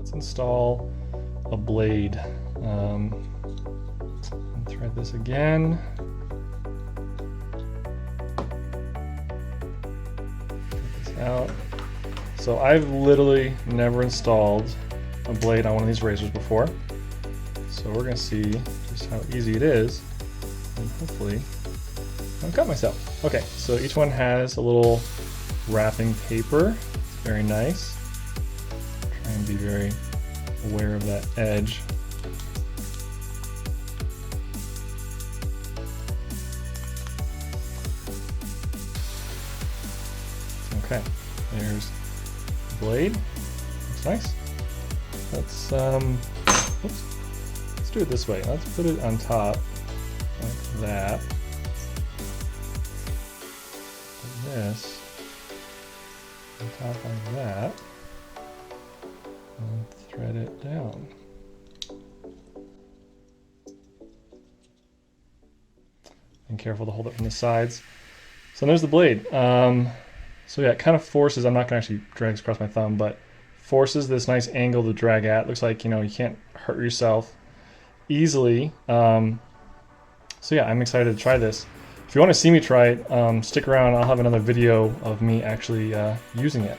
let's install a blade. Thread this again. Get this out. So I've literally never installed a blade on one of these razors before. So we're gonna see just how easy it is, and hopefully I don't cut myself. Okay, so each one has a little wrapping paper. It's very nice. Try and be very aware of that edge. Okay, there's the blade. Looks nice. Let's let's do it this way. Let's put it on top like that. Put this on top like that, and thread it down. And careful to hold it from the sides. So there's the blade. So yeah, it kind of forces, I'm not gonna actually drag this across my thumb, but forces this nice angle to drag at. Looks like, you know, you can't hurt yourself easily. So yeah, I'm excited to try this. If you want to see me try it, stick around. I'll have another video of me actually using it.